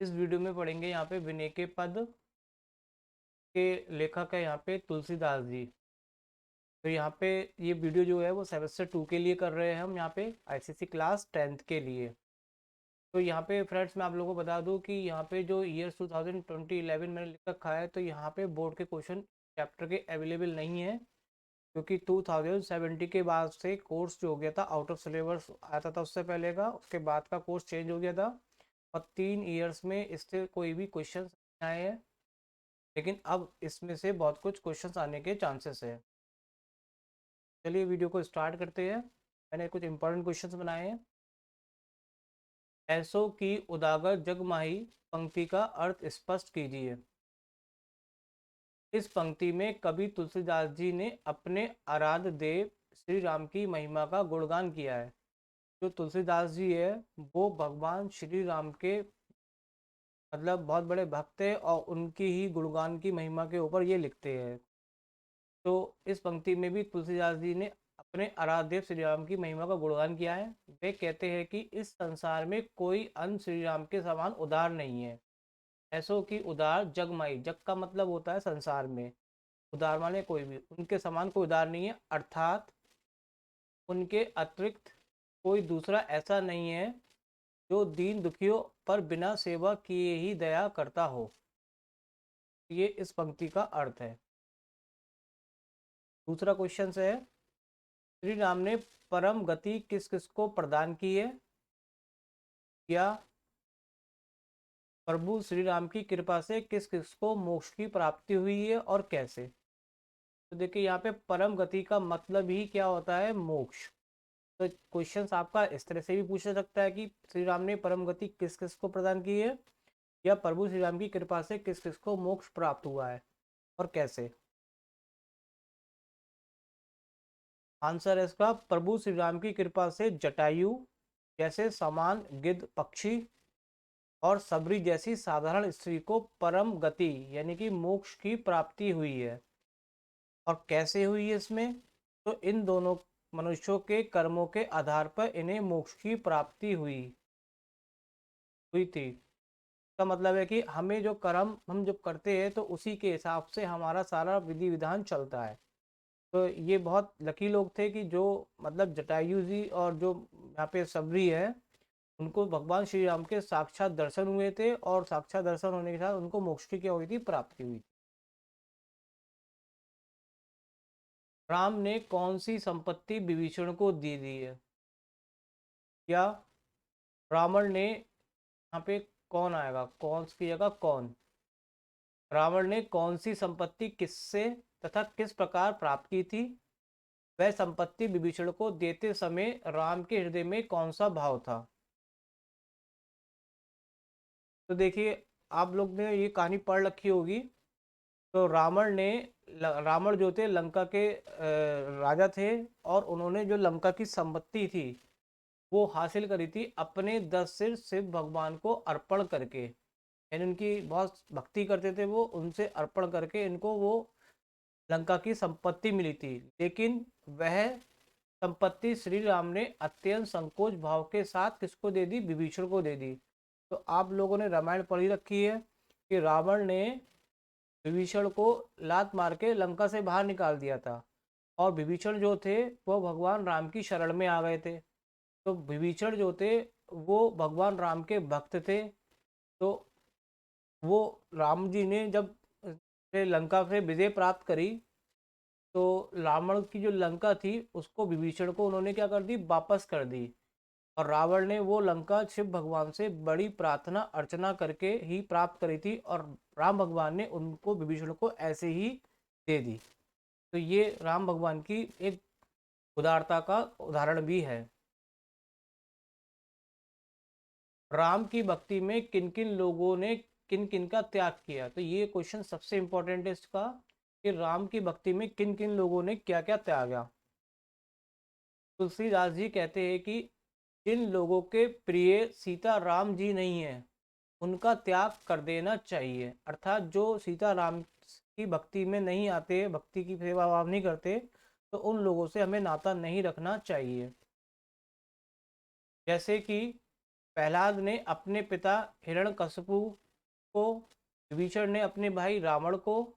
इस वीडियो में पढ़ेंगे यहाँ पे विनय के पद के लेखक है यहाँ पे तुलसीदास जी। तो यहाँ पे ये वीडियो जो है वो सेमेस्टर 2 के लिए कर रहे हैं हम यहाँ पे आईसीएसई क्लास 10th के लिए। तो यहाँ पे फ्रेंड्स मैं आप लोगों को बता दूँ कि यहाँ पे जो ईयर 2011 मैंने लिख रखा है, तो यहाँ पे बोर्ड के क्वेश्चन चैप्टर के अवेलेबल नहीं है, क्योंकि 2070 के बाद से कोर्स जो हो गया था आउट ऑफ सिलेबस आता था उससे पहले का, उसके बाद का कोर्स चेंज हो गया था और 3 ईयर्स में इससे कोई भी क्वेश्चन नहीं आए हैं। लेकिन अब इसमें से बहुत कुछ क्वेश्चंस आने के चांसेस है। चलिए वीडियो को स्टार्ट करते हैं। मैंने कुछ इंपॉर्टेंट क्वेश्चंस बनाए हैं। ऐसो की उदागर जगमाही पंक्ति का अर्थ स्पष्ट कीजिए। इस पंक्ति में कवि तुलसीदास जी ने अपने आराध्य देव श्री राम की महिमा का गुणगान किया है। जो तुलसीदास जी है वो भगवान श्री राम के मतलब बहुत बड़े भक्त है और उनकी ही गुणगान की महिमा के ऊपर ये लिखते हैं। तो इस पंक्ति में भी तुलसीदास जी ने अपने आराध्य श्री राम की महिमा का गुणगान किया है। वे कहते हैं कि इस संसार में कोई अन्य श्री राम के समान उदार नहीं है। ऐसो कि उदार जगमाई, जग का मतलब होता है संसार में, उदार माने कोई भी, उनके समान कोई उदार नहीं है, अर्थात उनके अतिरिक्त कोई दूसरा ऐसा नहीं है जो दीन दुखियों पर बिना सेवा किए ही दया करता हो। ये इस पंक्ति का अर्थ है। दूसरा क्वेश्चन है, श्री राम ने परम गति किस किस को प्रदान की है? या प्रभु श्री राम की कृपा से किस किस को मोक्ष की प्राप्ति हुई है और कैसे? तो देखिए यहाँ पे परम गति का मतलब ही क्या होता है? मोक्ष। तो क्वेश्चन आपका इस तरह से भी पूछा सकता है कि श्री राम ने परम गति किस किस को प्रदान की है, या प्रभु श्री राम की कृपा से किस किस को मोक्ष प्राप्त हुआ है और कैसे? आंसर है इसका, प्रभु श्री राम की कृपा से जटायु जैसे समान गिद्ध पक्षी और सबरी जैसी साधारण स्त्री को परम गति यानी कि मोक्ष की प्राप्ति हुई है। और कैसे हुई है इसमें? तो इन दोनों मनुष्यों के कर्मों के आधार पर इन्हें मोक्ष की प्राप्ति हुई थी। का मतलब है कि हमें जो कर्म हम जब करते हैं तो उसी के हिसाब से हमारा सारा विधि विधान चलता है। तो ये बहुत लकी लोग थे कि जो मतलब जटायु जी और जो यहाँ पे सबरी है, उनको भगवान श्री राम के साक्षात दर्शन हुए थे और साक्षात दर्शन होने के साथ उनको मोक्ष की क्या हुई थी? प्राप्ति हुई। राम ने कौन सी संपत्ति विभीषण को दे दी है? या रावण ने, यहाँ पे कौन आएगा, कौन की जगह कौन? रावण ने कौन सी संपत्ति किससे तथा किस प्रकार प्राप्त की थी? वह संपत्ति विभीषण को देते समय राम के हृदय में कौन सा भाव था? तो देखिए आप लोग ने ये कहानी पढ़ रखी होगी। तो रावण जो थे लंका के राजा थे, और उन्होंने जो लंका की संपत्ति थी वो हासिल करी थी अपने 10 सिर शिव भगवान को अर्पण करके। यानी उनकी बहुत भक्ति करते थे वो, उनसे अर्पण करके इनको वो लंका की संपत्ति मिली थी। लेकिन वह संपत्ति श्री राम ने अत्यंत संकोच भाव के साथ किसको दे दी? विभीषण को दे दी। तो आप लोगों ने रामायण पढ़ी रखी है कि रावण ने विभीषण को लात मार के लंका से बाहर निकाल दिया था, और विभीषण जो थे वो भगवान राम की शरण में आ गए थे। तो विभीषण जो थे वो भगवान राम के भक्त थे। तो वो राम जी ने जब लंका से विजय प्राप्त करी, तो रावण की जो लंका थी उसको विभीषण को उन्होंने क्या कर दी? वापस कर दी। और रावण ने वो लंका शिव भगवान से बड़ी प्रार्थना अर्चना करके ही प्राप्त करी थी, और राम भगवान ने उनको विभीषण को ऐसे ही दे दी। तो ये राम भगवान की एक उदारता का उदाहरण भी है। राम की भक्ति में किन किन लोगों ने किन किन का त्याग किया? तो ये क्वेश्चन सबसे इंपॉर्टेंट है इसका, कि राम की भक्ति में किन किन लोगों ने क्या क्या त्यागा। तुलसीदास जी कहते हैं कि जिन लोगों के प्रिय सीता राम जी नहीं है उनका त्याग कर देना चाहिए। अर्थात जो सीता राम की भक्ति में नहीं आते, भक्ति की सेवा भाव नहीं करते, तो उन लोगों से हमें नाता नहीं रखना चाहिए। जैसे कि प्रहलाद ने अपने पिता हिरण्यकशिपु को, विभीषण ने अपने भाई रावण को,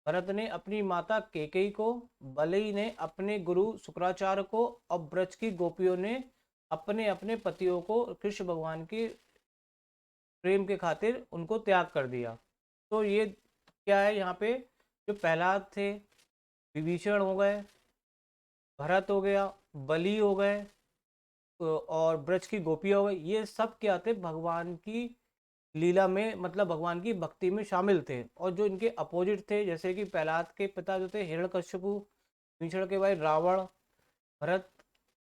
भरत ने अपनी माता कैकेयी को, बलि ने अपने गुरु शुक्राचार्य को, और ब्रज की गोपियों ने अपने अपने पतियों को कृष्ण भगवान की प्रेम के खातिर उनको त्याग कर दिया। तो ये क्या है यहाँ पे, जो प्रहलाद थे, विभीषण हो गए, भरत हो गया, बलि हो गए, और ब्रज की गोपियाँ हो गई, ये सब क्या थे, भगवान की लीला में, मतलब भगवान की भक्ति में शामिल थे। और जो इनके अपोजिट थे, जैसे कि प्रहलाद के पिता जो थे हिरण्यकशिपु, विभीषण के भाई रावण, भरत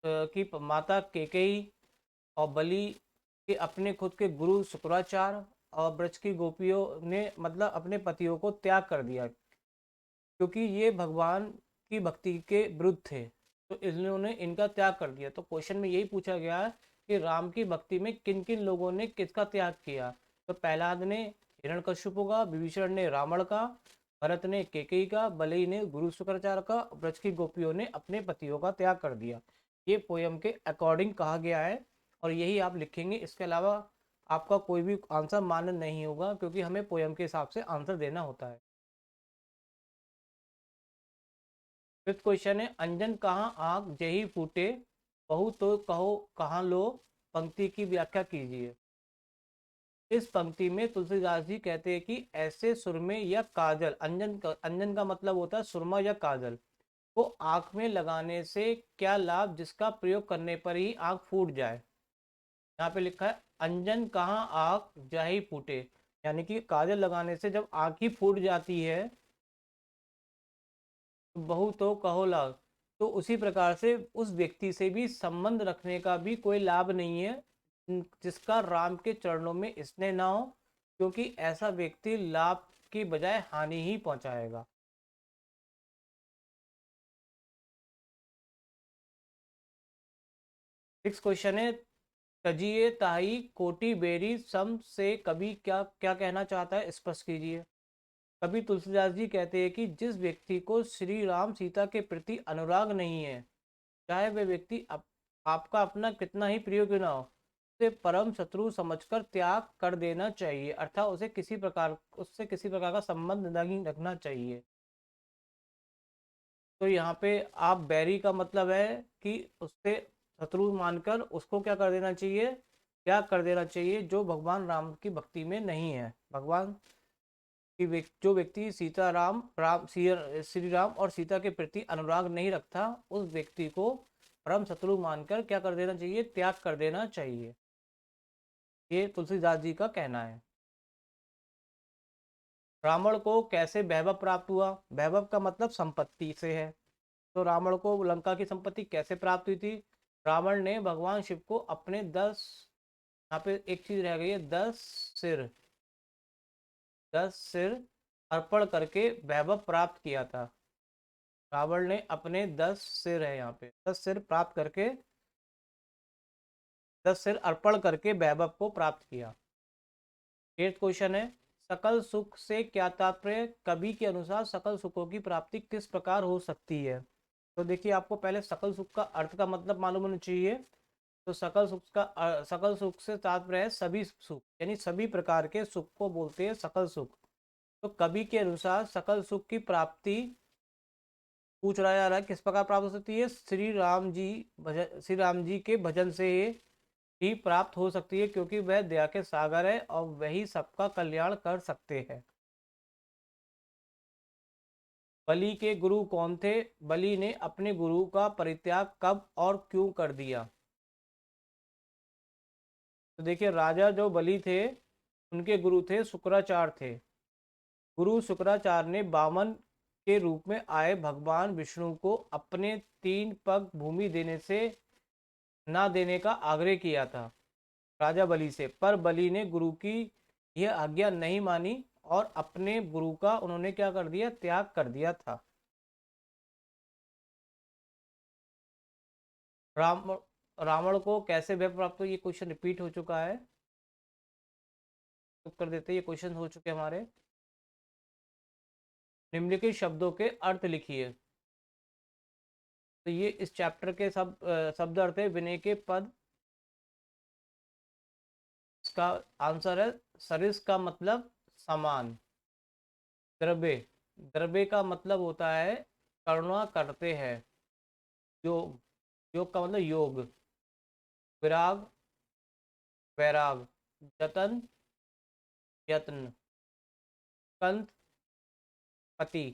की माता कैकेयी, और बलि के अपने खुद के गुरु शुक्राचार्य, और ब्रज की गोपियों ने मतलब अपने पतियों को त्याग कर दिया, क्योंकि ये भगवान की भक्ति के विरुद्ध थे, तो इन्होंने इनका त्याग कर दिया। तो क्वेश्चन में यही पूछा गया है कि राम की भक्ति में किन किन लोगों ने किसका त्याग किया। तो प्रहलाद ने हिरण्यकशिपु का, विभीषण ने रावण का, भरत ने कैकेयी का, बलि ने गुरु शुक्राचार्य का, ब्रज की गोपियों ने अपने पतियों का त्याग कर दिया। ये पोयम के अकॉर्डिंग कहा गया है, और यही आप लिखेंगे। इसके अलावा आपका कोई भी आंसर मान्य नहीं होगा, क्योंकि हमें पोयम के हिसाब से आंसर देना होता है। फिफ्थ क्वेश्चन है, अंजन कहाँ आँख जही फूटे, बहु तो कहो कहाँ लो, पंक्ति की व्याख्या कीजिए। इस पंक्ति में तुलसीदास जी कहते हैं कि ऐसे सुरमे या काजल, अंजन का मतलब होता है सुरमा या काजल, को आंख में लगाने से क्या लाभ, जिसका प्रयोग करने पर ही आंख फूट जाए। यहाँ पे लिखा है अंजन कहाँ आंख जाही फूटे, यानी कि काजल लगाने से जब आंख ही फूट जाती है, तो बहु तो कहो लाभ, तो उसी प्रकार से उस व्यक्ति से भी संबंध रखने का भी कोई लाभ नहीं है, जिसका राम के चरणों में स्नेह ना हो, क्योंकि ऐसा व्यक्ति लाभ की बजाय हानि ही पहुंचाएगा। नेक्स्ट क्वेश्चन है, तजिए ताई कोटि बेरी सम से कवि क्या क्या कहना चाहता है, स्पष्ट कीजिए। कवि तुलसीदास जी कहते हैं कि जिस व्यक्ति को श्री राम सीता के प्रति अनुराग नहीं है, चाहे वह व्यक्ति आपका अपना कितना ही प्रिय क्यों ना हो, उसे परम शत्रु समझकर त्याग कर देना चाहिए, अर्थात उससे किसी प्रकार का संबंध नहीं रखना चाहिए। तो यहाँ पे आप बैरी का मतलब है कि उससे शत्रु मानकर उसको क्या कर देना चाहिए, त्याग कर देना चाहिए, जो भगवान राम की भक्ति में नहीं है। भगवान की जो व्यक्ति श्री राम और सीता के प्रति अनुराग नहीं रखता, उस व्यक्ति को परम शत्रु मानकर क्या कर देना चाहिए, त्याग कर देना चाहिए। ये तुलसीदास जी का कहना है। रावण को कैसे वैभव प्राप्त हुआ, वैभव का मतलब संपत्ति से है। तो रावण को लंका की संपत्ति कैसे प्राप्त हुई थी, रावण ने भगवान शिव को अपने 10, यहाँ पे एक चीज रह गई है, 10 सिर अर्पण करके वैभव प्राप्त किया था। रावण ने अपने 10 सिर है, यहाँ पे 10 सिर प्राप्त करके, 10 सिर अर्पण करके वैभव को प्राप्त किया। एट क्वेश्चन है, सकल सुख से क्या तात्पर्य, कवि के अनुसार सकल सुखों की प्राप्ति किस प्रकार हो सकती है। तो देखिए, आपको पहले सकल सुख का अर्थ का मतलब मालूम होना चाहिए। तो सकल सुख से तात्पर्य है सभी सुख, यानी सभी प्रकार के सुख को बोलते हैं सकल सुख। तो कवि के अनुसार सकल सुख की प्राप्ति पूछ रहा जा रहा है किस प्रकार प्राप्त हो सकती है, श्री राम जी के भजन से ही प्राप्त हो सकती है, क्योंकि वह दया के सागर है और वही सबका कल्याण कर सकते हैं। बलि के गुरु कौन थे, बलि ने अपने गुरु का परित्याग कब और क्यों कर दिया। तो देखिए, राजा जो बलि थे, उनके गुरु थे शुक्राचार्य थे। गुरु शुक्राचार्य ने वामन के रूप में आए भगवान विष्णु को अपने 3 पग भूमि देने से ना देने का आग्रह किया था राजा बलि से, पर बलि ने गुरु की यह आज्ञा नहीं मानी और अपने गुरु का उन्होंने क्या कर दिया, त्याग कर दिया था। राम रावण को कैसे भय प्राप्त हो, ये क्वेश्चन रिपीट हो चुका है, तो कर देते, ये क्वेश्चन हो चुके हमारे। निम्नलिखित शब्दों के अर्थ लिखिए। तो ये इस चैप्टर के शब्द अर्थ है, विनय के पद, इसका आंसर है सरिस का मतलब समान। द्रव्य, द्रव्य का मतलब होता है करुणा करते हैं। योग, योग का मतलब योग। विराग, वैराग। जतन, यत्न। कंत, पति।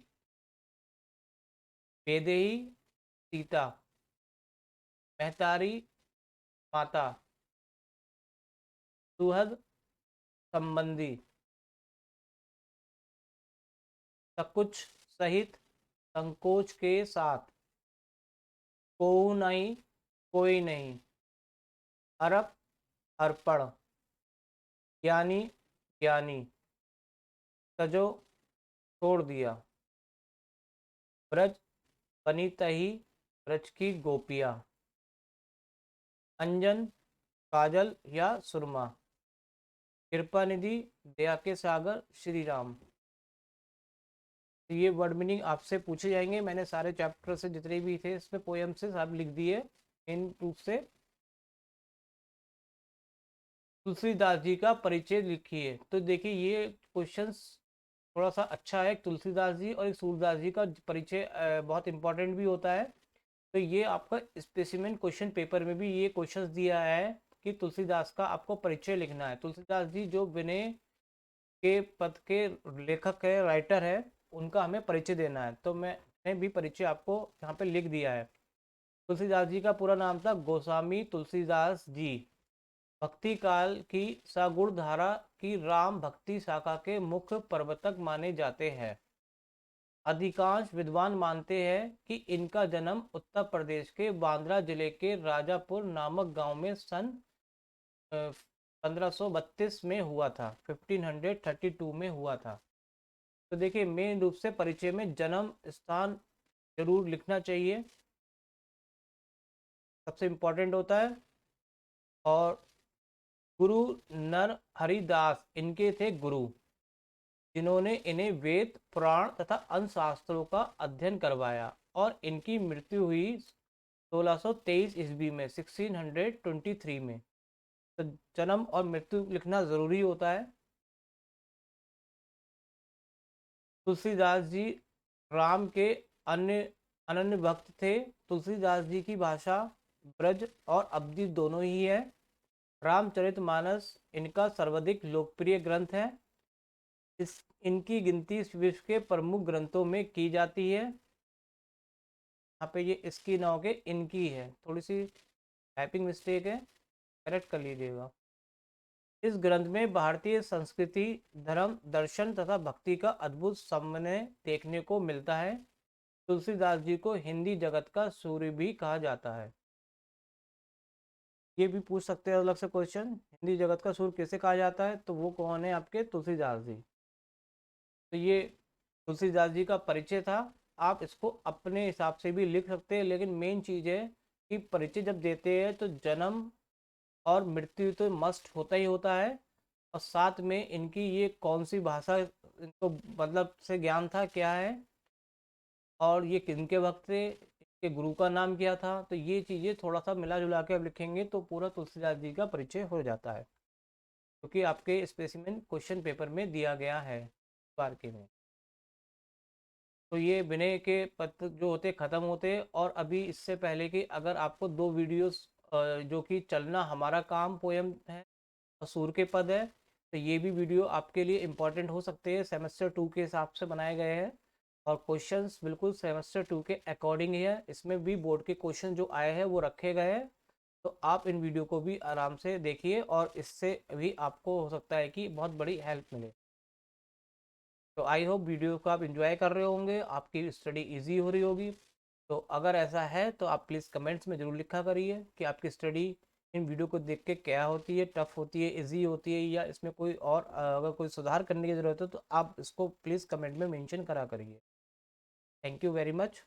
वैदेही, सीता। महतारी, माता। सुहद, संबंधी। सकुच, सहित, संकोच के साथ। को नहीं, कोई नहीं। अर्प, अर्पण। ज्ञानी, ज्ञानी। तजो, छोड़ दिया। ब्रज, बनी तही, ब्रज की गोपियाँ। अंजन, काजल या सुरमा। कृपा निधि, दया के सागर श्री राम। तो ये वर्ड मीनिंग आपसे पूछे जाएंगे। मैंने सारे चैप्टर से जितने भी थे इसमें पोएम से सब लिख दिए इन रूप से। तुलसीदास जी का परिचय लिखिए। तो देखिए ये क्वेश्चंस थोड़ा सा अच्छा है। तुलसीदास जी और एक सूरदास जी का परिचय बहुत इंपॉर्टेंट भी होता है। तो ये आपका स्पेसिमेन क्वेश्चन पेपर में भी ये क्वेश्चंस दिया है कि तुलसीदास का आपको परिचय लिखना है। तुलसीदास जी जो विनय के पद के लेखक है, राइटर है, उनका हमें परिचय देना है। तो मैंने भी परिचय आपको यहाँ पे लिख दिया है। तुलसीदास जी का पूरा नाम था गोस्वामी तुलसीदास जी। भक्ति काल की सगुण धारा की राम भक्ति शाखा के मुख्य प्रवर्तक माने जाते हैं। अधिकांश विद्वान मानते हैं कि इनका जन्म उत्तर प्रदेश के बांद्रा जिले के राजापुर नामक गांव में सन 1532 में हुआ था। 1532 में हुआ था। तो देखिए मेन रूप से परिचय में जन्म स्थान जरूर लिखना चाहिए, सबसे इम्पोर्टेंट होता है। और गुरु नर हरिदास इनके थे गुरु, जिन्होंने इन्हें वेद पुराण तथा अन्य शास्त्रों का अध्ययन करवाया। और इनकी मृत्यु हुई 1623 ईस्वी में, 1623 में। तो जन्म और मृत्यु लिखना जरूरी होता है। तुलसीदास जी राम के अन्य अनन्य भक्त थे। तुलसीदास जी की भाषा ब्रज और अवधी दोनों ही है। रामचरितमानस इनका सर्वाधिक लोकप्रिय ग्रंथ है। इस इनकी गिनती विश्व के प्रमुख ग्रंथों में की जाती है। यहाँ पे ये इसकी ना हो के इनकी है, थोड़ी सी टाइपिंग मिस्टेक है, करेक्ट कर लीजिएगा। इस ग्रंथ में भारतीय संस्कृति, धर्म, दर्शन तथा भक्ति का अद्भुत समन्वय देखने को मिलता है। तुलसीदास जी को हिंदी जगत का सूर्य भी कहा जाता है। ये भी पूछ सकते हैं अलग से क्वेश्चन, हिंदी जगत का सूर्य किसे कहा जाता है? तो वो कौन है? आपके तुलसीदास जी। तो ये तुलसीदास जी का परिचय था। आप इसको अपने हिसाब से भी लिख सकते हैं, लेकिन मेन चीज़ है कि परिचय जब देते हैं तो जन्म और मृत्यु तो मस्ट होता ही होता है। और साथ में इनकी ये कौन सी भाषा इनको मतलब से ज्ञान था क्या है, और ये किनके वक्त थे, इनके गुरु का नाम क्या था। तो ये चीज़ें थोड़ा सा मिला जुला के अब लिखेंगे तो पूरा तुलसीदास जी का परिचय हो जाता है, क्योंकि आपके स्पेसिमेन क्वेश्चन पेपर में दिया गया है बार के में। तो ये विनय के पत्र जो होते ख़त्म होते। और अभी इससे पहले कि अगर आपको दो वीडियोस जो कि चलना हमारा काम पोयम है और सूर के पद है, तो ये भी वीडियो आपके लिए इम्पोर्टेंट हो सकते हैं। सेमेस्टर 2 के हिसाब से बनाए गए हैं और क्वेश्चंस बिल्कुल सेमेस्टर 2 के अकॉर्डिंग ही है। इसमें भी बोर्ड के क्वेश्चन जो आए हैं वो रखे गए हैं। तो आप इन वीडियो को भी आराम से देखिए और इससे भी आपको हो सकता है कि बहुत बड़ी हेल्प मिले। तो आई होप वीडियो को आप एंजॉय कर रहे होंगे, आपकी स्टडी इजी हो रही होगी। तो अगर ऐसा है तो आप प्लीज़ कमेंट्स में ज़रूर लिखा करिए कि आपकी स्टडी इन वीडियो को देख के क्या होती है, टफ़ होती है, इजी होती है, या इसमें कोई और अगर कोई सुधार करने की ज़रूरत है तो आप इसको प्लीज़ कमेंट में मेंशन करा करिए। Thank you very much.